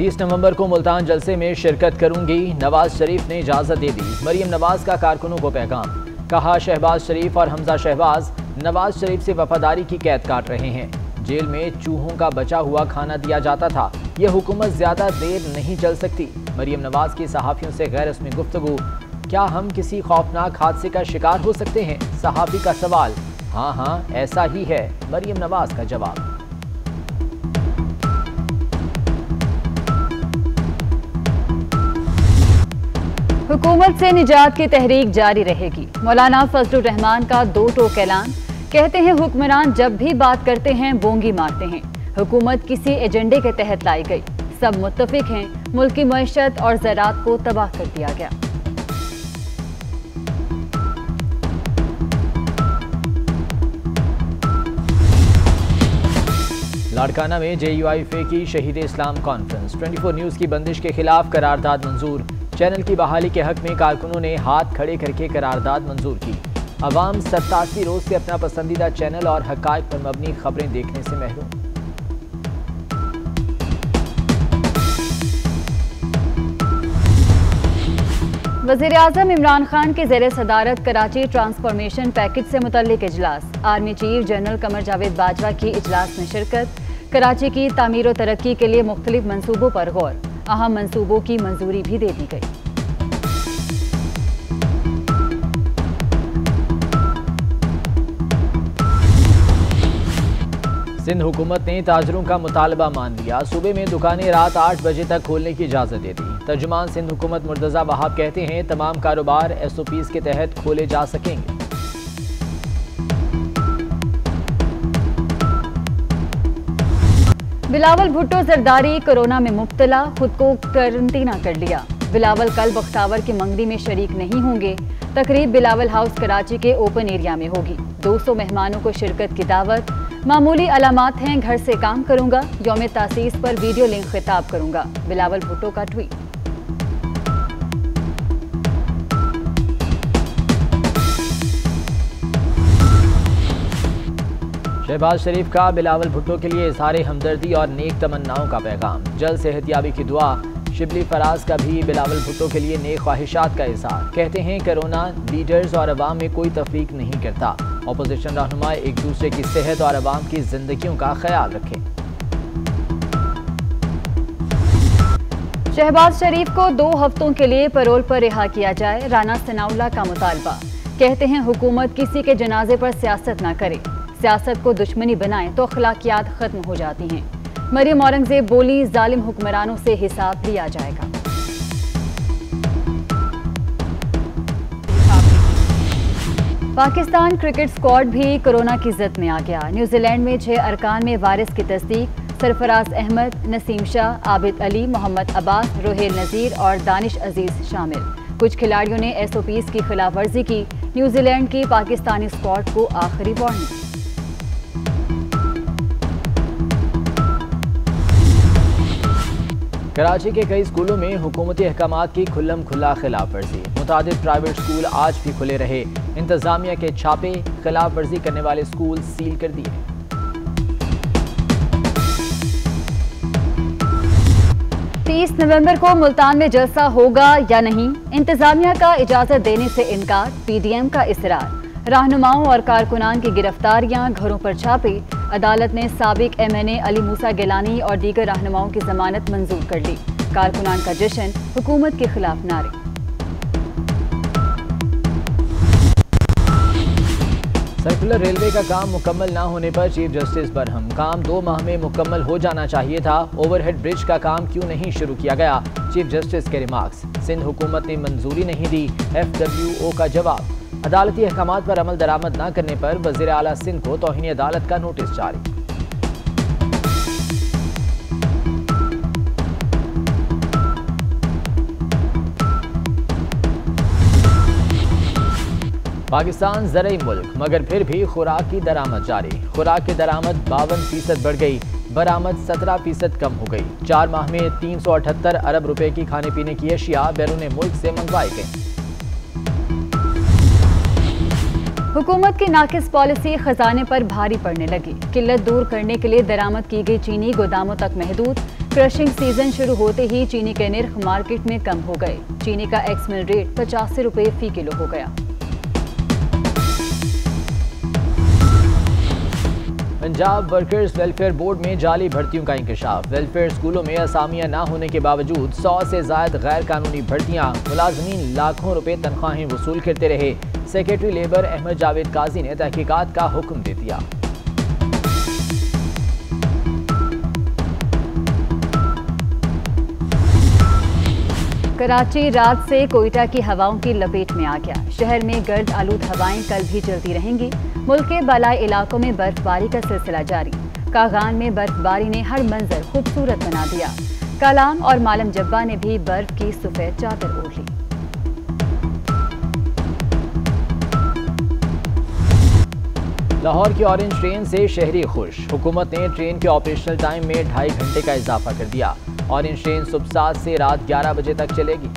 30 नवंबर को मुल्तान जलसे में शिरकत करूंगी, नवाज शरीफ ने इजाजत दे दी। मरियम नवाज का कारकुनों को पैगाम, कहा शहबाज शरीफ और हमजा शहबाज नवाज शरीफ से वफादारी की कैद काट रहे हैं। जेल में चूहों का बचा हुआ खाना दिया जाता था, यह हुकूमत ज्यादा देर नहीं चल सकती। मरियम नवाज की सहाफियों से गैर रस्मी गुफ्तगू, क्या हम किसी खौफनाक हादसे का शिकार हो सकते हैं? सहाफी का सवाल, हाँ ऐसा ही है, मरियम नवाज का जवाब। हुकूमत से निजात की तहरीक जारी रहेगी। मौलाना फजलुर रहमान का दो टोक ऐलान, कहते हैं हुक्मरान जब भी बात करते हैं बोंगी मारते हैं। हुकूमत किसी एजेंडे के तहत लाई गई, सब मुत्तफिक हैं, मुल्क की मईशत और ज़राअत को तबाह कर दिया गया। लाड़काना में JUIF की शहीद इस्लाम कॉन्फ्रेंस, 24 न्यूज़ की बंदिश के खिलाफ करारदाद मंजूर। चैनल की बहाली के हक में कारकुनों ने हाथ खड़े करके करारदाद मंजूर की। अवाम 87 रोज से अपना पसंदीदा चैनल और हकायक पर मबनी खबरें देखने से महरूम। वज़ीर आज़म इमरान खान के ज़ेरे सदारत कराची ट्रांसफॉर्मेशन पैकेज से मुतल्लिक इजलास। Army chief general Qamar Javed Bajwa की इजलास में शिरकत। कराची की तामीर और तरक्की के लिए मुख्तलिफ मंसूबों पर गौर, अहम मंसूबों की मंजूरी भी दे दी गई। सिंध हुकूमत ने ताजरों का मुतालबा मान लिया, सूबे में दुकानें रात 8 बजे तक खोलने की इजाज़त दे दी। तर्जुमान सिंध हुकूमत मुर्तज़ा वहाब कहते हैं तमाम कारोबार SOPs के तहत खोले जा सकेंगे। बिलावल भुट्टो जरदारी कोरोना में मुब्तला, खुद को क्वारंटीना कर लिया। बिलावल कल बख्तावर की मंगनी में शरीक नहीं होंगे। तकरीब बिलावल हाउस कराची के ओपन एरिया में होगी। 200 मेहमानों को शिरकत की दावत। मामूली अलामात हैं, घर से काम करूंगा, यौम तासीस पर वीडियो लिंक खिताब करूंगा, बिलावल भुट्टो का ट्वीट। शहबाज शरीफ का बिलावल भुट्टो के लिए इज़हार हमदर्दी और नेक तमन्नाओं का पैगाम, जल्द सेहतयाबी की दुआ। शिबली फराज का भी बिलावल भुट्टो के लिए नेक ख्वाहिशात का इज़हार, कहते हैं कोरोना लीडर्स और अवाम में कोई तफरीक नहीं करता। अपोजिशन रहनुमा एक दूसरे की सेहत और अवाम की जिंदगियों का ख्याल रखें। शहबाज शरीफ को 2 हफ्तों के लिए पैरोल पर रिहा किया जाए, राना सनाउल्लाह का मुतालबा। कहते हैं हुकूमत किसी के जनाजे पर सियासत न करे, सियासत को दुश्मनी बनाए तो अखलाकियात खत्म हो जाती हैं। मरियम औरंगजेब बोली, जालिम हुक्मरानों से हिसाब लिया जाएगा। पाकिस्तान क्रिकेट स्क्वाड भी कोरोना की जद में आ गया। न्यूजीलैंड में 6 अरकान में वायरस की तस्दीक। सरफराज अहमद, नसीम शाह, आबिद अली, मोहम्मद अब्बास, रोहेल नज़ीर और दानिश अजीज शामिल। कुछ खिलाड़ियों ने SOPs की खिलाफ वर्जी की। न्यूजीलैंड की पाकिस्तानी स्क्वाड को आखिरी वार्निंग। कराची के कई स्कूलों में हुकूमती अहकामात की खुल्लम खुल्ला खिलाफ वर्जी। मुतादिद प्राइवेट स्कूल आज भी खुले रहे। इंतजामिया के छापे, खिलाफ वर्जी करने वाले स्कूल सील कर दिए। नवंबर को मुल्तान में जलसा होगा या नहीं, इंतजामिया का इजाजत देने से इनकार, PDM का इसरार। रहनुमाओं और कारकुनान की गिरफ्तारियां, घरों पर छापे। अदालत ने साबिक MNA अली मूसा गिलानी और दीगर रहनुमाओं की जमानत मंजूर कर ली। कारकुनान का जश्न, हुकूमत के खिलाफ नारे। सर्कुलर रेलवे का काम मुकम्मल ना होने पर चीफ जस्टिस बरहम, काम 2 माह में मुकम्मल हो जाना चाहिए था, ओवरहेड ब्रिज का काम क्यों नहीं शुरू किया गया? चीफ जस्टिस के रिमार्क्स। सिंध हुकूमत ने मंजूरी नहीं दी, FWO का जवाब। अदालती अहकामात पर अमल दरामद न करने पर वज़ीर आला सिंध को तौहीन अदालत का नोटिस जारी। पाकिस्तान ज़रई मुल्क, मगर फिर भी खुराक की दरामद जारी। खुराक की दरामद 52% बढ़ गई, बरामद 17% कम हो गई। 4 माह में 378 अरब रुपए की खाने पीने की अशिया बैरून मुल्क से मंगवाई गई। हुकूमत की नाकिस पॉलिसी खजाने पर भारी पड़ने लगी। किल्लत दूर करने के लिए दरामद की गई चीनी गोदामों तक महदूद। क्रशिंग सीजन शुरू होते ही चीनी के निर्ख मार्केट में कम हो गए। चीनी का एक्स मिल रेट 85 रुपये फी किलो हो गया। पंजाब वर्कर्स वेलफेयर बोर्ड में जाली भर्तियों का इंकशाफ। वेलफेयर स्कूलों में असामियां न होने के बावजूद 100 से ज्यादा गैर कानूनी भर्तियां, मुलाजमीन लाखों रुपए तनख्वाहें वसूल करते रहे। सेक्रेटरी लेबर अहमद जावेद काजी ने तहकीकात का हुक्म दे दिया। कराची रात से कोयटा की हवाओं की लपेट में आ गया। शहर में गर्द आलूद हवाएं कल भी चलती रहेंगी। मुल्क के बालाई इलाकों में बर्फबारी का सिलसिला जारी। कागान में बर्फबारी ने हर मंजर खूबसूरत बना दिया। कलाम और मालम जब्बा ने भी बर्फ की सफेद चादर ओढ़ ली। लाहौर की ऑरेंज ट्रेन से शहरी खुश। हुकूमत ने ट्रेन के ऑपरेशनल टाइम में 2.5 घंटे का इजाफा कर दिया। ऑरेंज ट्रेन सुबह 7 से रात 11 बजे तक चलेगी।